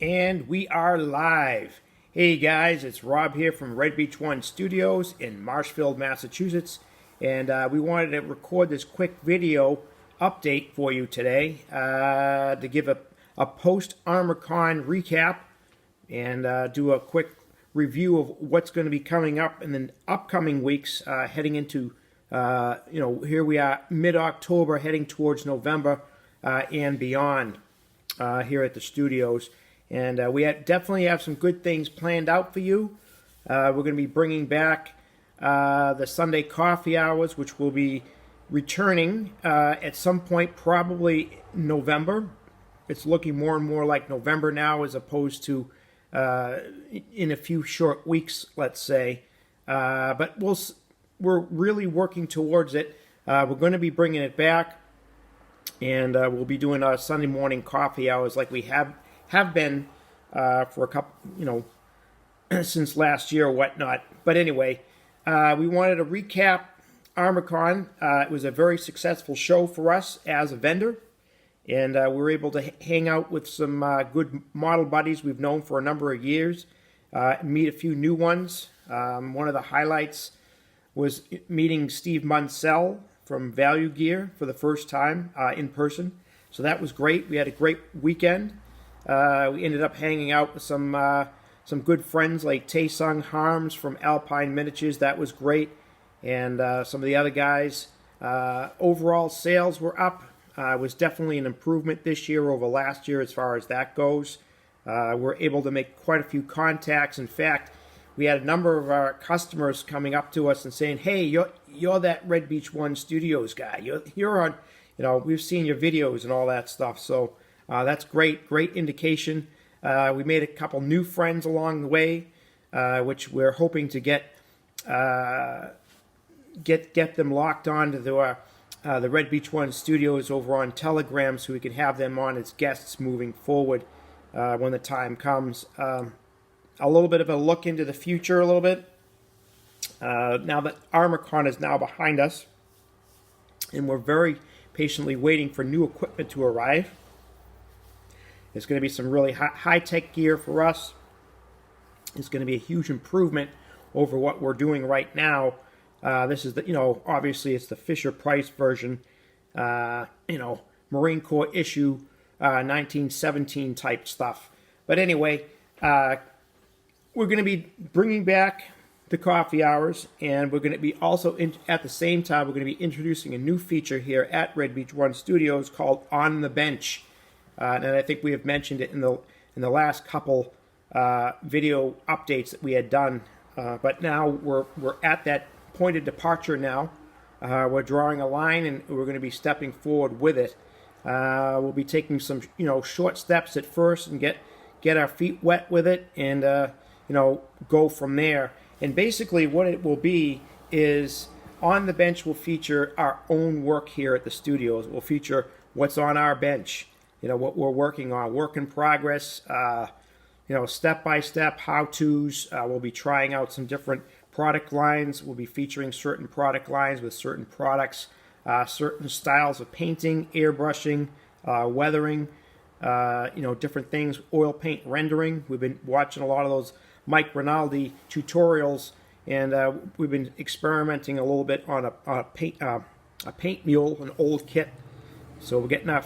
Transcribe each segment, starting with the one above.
And we are live. Hey guys, it's Rob here from RB1S Studios in Marshfield, Massachusetts. And we wanted to record this quick video update for you today to give a post-ArmorCon recap and do a quick review of what's going to be coming up in the upcoming weeks heading into, here we are mid-October heading towards November and beyond here at the studios. And we definitely have some good things planned out for you. We're going to be bringing back the Sunday coffee hours, which will be returning at some point, probably November. It's looking more and more like November now as opposed to in a few short weeks, let's say. But we're really working towards it. We're going to be bringing it back, and we'll be doing our Sunday morning coffee hours like we have been for a couple, since last year or whatnot. But anyway, we wanted to recap ArmorCon. It was a very successful show for us as a vendor, and we were able to hang out with some good model buddies we've known for a number of years, meet a few new ones. One of the highlights was meeting Steve Munsell from Value Gear for the first time in person. So that was great. We had a great weekend. We ended up hanging out with some good friends like Taesung Harms from Alpine Miniatures. That was great. And some of the other guys. Overall sales were up. It was definitely an improvement this year over last year as far as that goes. We're able to make quite a few contacts. In fact, we had a number of our customers coming up to us and saying, "Hey, you're that RB1S Studios guy. You're on, we've seen your videos and all that stuff." So that's great indication. We made a couple new friends along the way, which we're hoping to get them locked on to the RB1S Studios over on Telegram, so we can have them on as guests moving forward when the time comes. A little bit of a look into the future a little bit. Now that ArmorCon is now behind us, and we're very patiently waiting for new equipment to arrive. It's going to be some really high-tech gear for us. It's going to be a huge improvement over what we're doing right now. This is the, obviously it's the Fisher-Price version, Marine Corps issue 1917 type stuff. But anyway, we're going to be bringing back the coffee hours, and we're going to be also, at the same time, we're going to be introducing a new feature here at RB1S Studios called On the Bench. And I think we have mentioned it in the last couple video updates that we had done. But now we're at that point of departure now. We're drawing a line, and we're going to be stepping forward with it. We'll be taking some short steps at first and get our feet wet with it, and go from there. And basically what it will be is On the Bench will feature our own work here at the studios. It will feature what's on our bench. What we're working on, work in progress, step-by-step how-tos. We'll be trying out some different product lines. We'll be featuring certain product lines with certain products, certain styles of painting, airbrushing, weathering, different things, oil paint rendering. We've been watching a lot of those Mike Rinaldi tutorials, and we've been experimenting a little bit on a paint mule, an old kit. So we're getting our,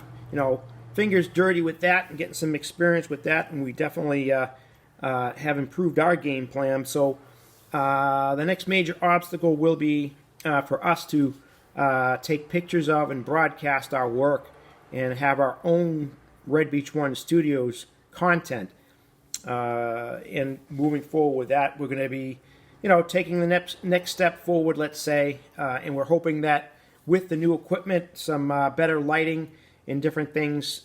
fingers dirty with that and getting some experience with that, and we definitely have improved our game plan. So the next major obstacle will be for us to take pictures of and broadcast our work and have our own RB1S Studios content. And moving forward with that, we're going to be, taking the next step forward, let's say, and we're hoping that with the new equipment, some better lighting and different things,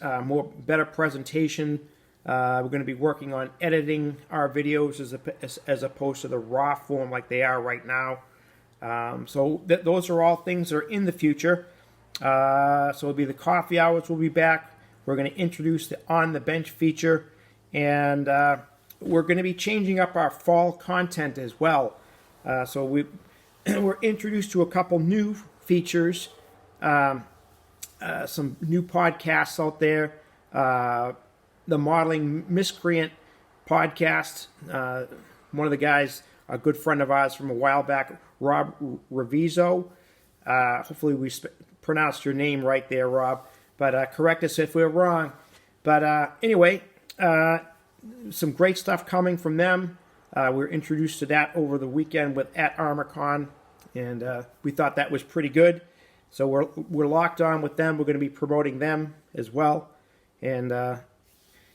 better presentation. We're going to be working on editing our videos as opposed to the raw form like they are right now. So those are all things that are in the future. So it'll be the coffee hours will be back. We're going to introduce the On the Bench feature, and we're going to be changing up our fall content as well. So we're introduced to a couple new features. Some new podcasts out there. the Modeling Miscreant podcast. One of the guys, a good friend of ours from a while back, Rob Reviso. Hopefully we pronounced your name right there, Rob. But correct us if we're wrong. But anyway, some great stuff coming from them. We were introduced to that over the weekend at ArmorCon, and we thought that was pretty good. So we're locked on with them. We're going to be promoting them as well, and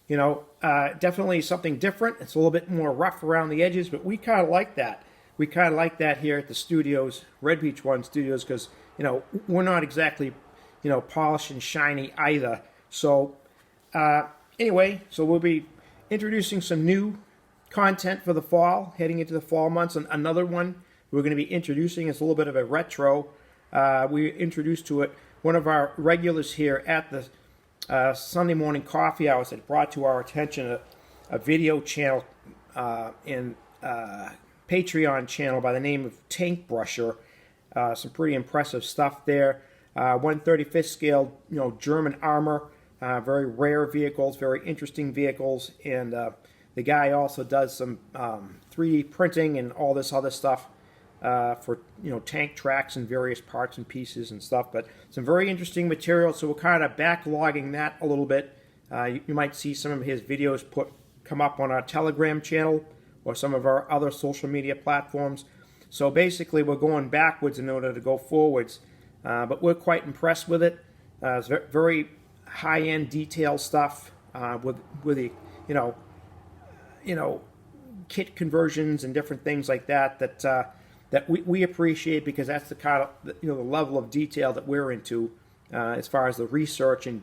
definitely something different. It's a little bit more rough around the edges, but we kind of like that. We kind of like that here at the studios, Red Beach One Studios, because we're not exactly polished and shiny either. So anyway, so we'll be introducing some new content for the fall, heading into the fall months. And another one we're going to be introducing is a little bit of a retro. We introduced to it one of our regulars here at the Sunday morning coffee hours that brought to our attention a video channel and Patreon channel by the name of Tank Brusher. Some pretty impressive stuff there. 1/35th scale, German armor, very rare vehicles, very interesting vehicles, and the guy also does some 3D printing and all this other stuff for tank tracks and various parts and pieces and stuff. But some very interesting material. So we're kind of backlogging that a little bit. You might see some of his videos come up on our Telegram channel or some of our other social media platforms. So basically, we're going backwards in order to go forwards. But we're quite impressed with it. It's very high-end detail stuff with the kit conversions and different things like that we appreciate, because that's the kind of the level of detail that we're into as far as the research and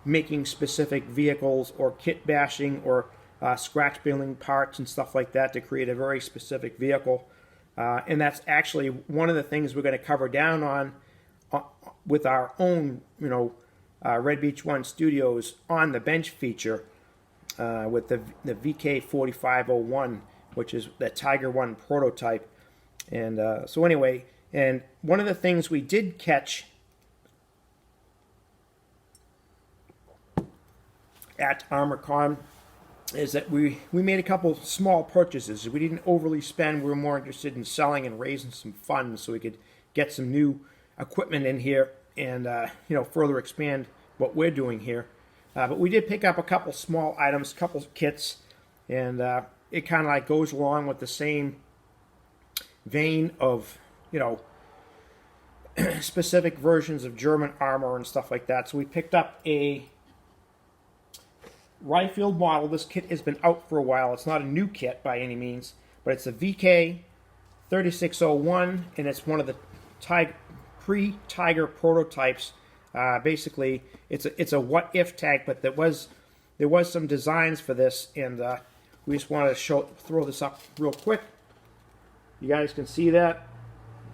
making specific vehicles or kit bashing or scratch building parts and stuff like that to create a very specific vehicle. And that's actually one of the things we're going to cover down on with our own Red Beach One Studios on the bench feature with the VK4501, which is the Tiger One prototype. And so anyway, and one of the things we did catch at ArmorCon is that we made a couple small purchases. We didn't overly spend. We were more interested in selling and raising some funds so we could get some new equipment in here and further expand what we're doing here. But we did pick up a couple small items, a couple kits, and it kind of goes along with the same vein of specific versions of German armor and stuff like that. So we picked up a Ryefield model. This kit has been out for a while. It's not a new kit by any means, but it's a VK3601, and it's one of the pre-Tiger prototypes. Basically, it's a what-if tank, but there was some designs for this, and we just wanted to throw this up real quick. You guys can see that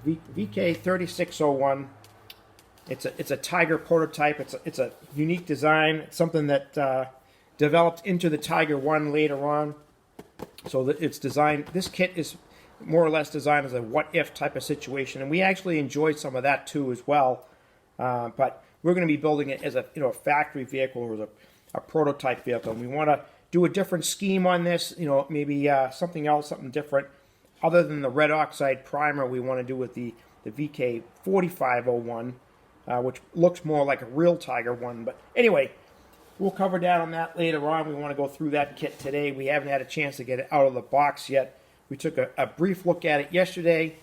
VK3601. It's a Tiger prototype. It's a unique design. It's something that developed into the Tiger One later on. So that it's designed. This kit is more or less designed as a what-if type of situation, and we actually enjoyed some of that too as well. But we're going to be building it as a factory vehicle or as a prototype vehicle. And we want to do a different scheme on this. Maybe something else, something different. Other than the red oxide primer we want to do with the VK4501, which looks more like a real Tiger One. But anyway, we'll cover that on that later on. We want to go through that kit today. We haven't had a chance to get it out of the box yet. We took a brief look at it yesterday,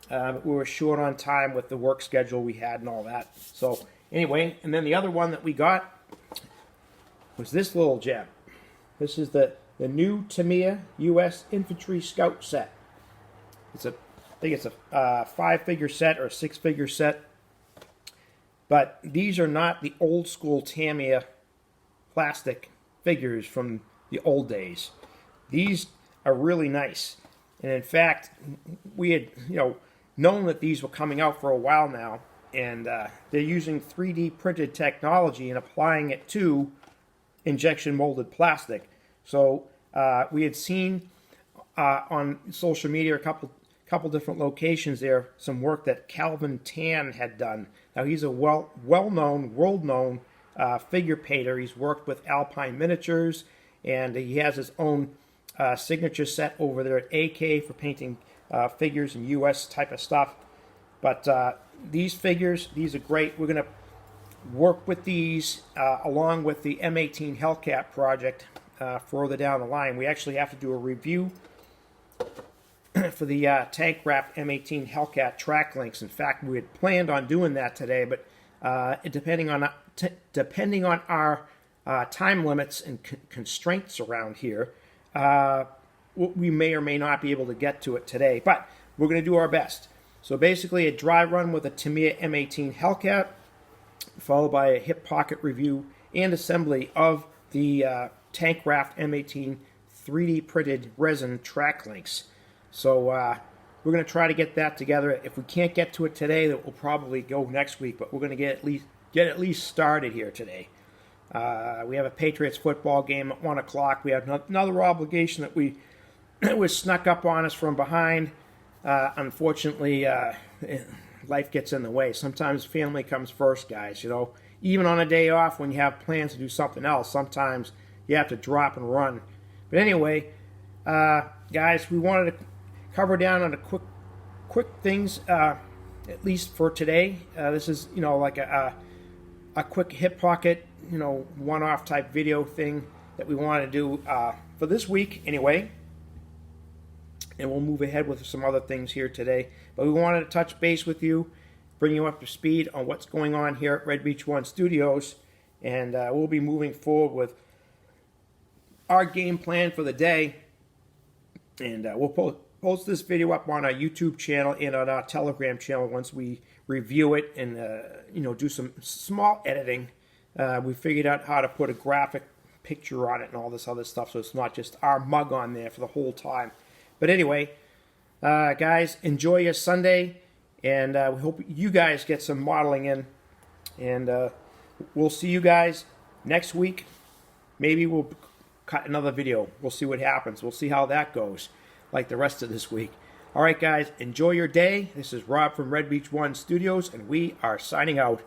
but we were short on time with the work schedule we had and all that. So anyway, and then the other one that we got was this little gem. This is the new Tamiya U.S. Infantry Scout set. I think it's a 5-figure set or a 6-figure set. But these are not the old school Tamiya plastic figures from the old days. These are really nice. And in fact, we had known that these were coming out for a while now, and they're using 3D printed technology and applying it to injection molded plastic. So we had seen on social media a couple different locations there some work that Calvin Tan had done. Now he's a well-known, world-known figure painter. He's worked with Alpine Miniatures, and he has his own signature set over there at AK for painting figures and US type of stuff. But these figures, these are great. We're going to work with these along with the M18 Hellcat project further down the line. We actually have to do a review for the tank wrap M18 Hellcat track links. In fact, we had planned on doing that today, but depending on our time limits and constraints around here, we may or may not be able to get to it today. But we're going to do our best. So basically, a dry run with a Tamiya M18 Hellcat, followed by a hip pocket review and assembly of the tank wrapped M18 3D printed resin track links. So we're going to try to get that together. If we can't get to it today, that will probably go next week. But we're going to get at least started here today. We have a Patriots football game at 1 o'clock. We have another obligation that was snuck up on us from behind. Unfortunately, life gets in the way. Sometimes family comes first, guys. You know, even on a day off when you have plans to do something else, sometimes you have to drop and run. But anyway, guys, we wanted to cover down on the quick things, at least for today. This is, you know, like a quick hip pocket, you know, one-off type video thing that we want to do for this week anyway. And we'll move ahead with some other things here today. But we wanted to touch base with you, bring you up to speed on what's going on here at Red Beach One Studios. And we'll be moving forward with our game plan for the day. And we'll post this video up on our YouTube channel and on our Telegram channel once we review it and you know, do some small editing. We figured out how to put a graphic picture on it and all this other stuff, so it's not just our mug on there for the whole time. But anyway, guys, enjoy your Sunday, and we hope you guys get some modeling in. And we'll see you guys next week. Maybe we'll cut another video. We'll see what happens. We'll see how that goes, like the rest of this week. All right, guys, enjoy your day. This is Rob from Red Beach One Studios, and we are signing out.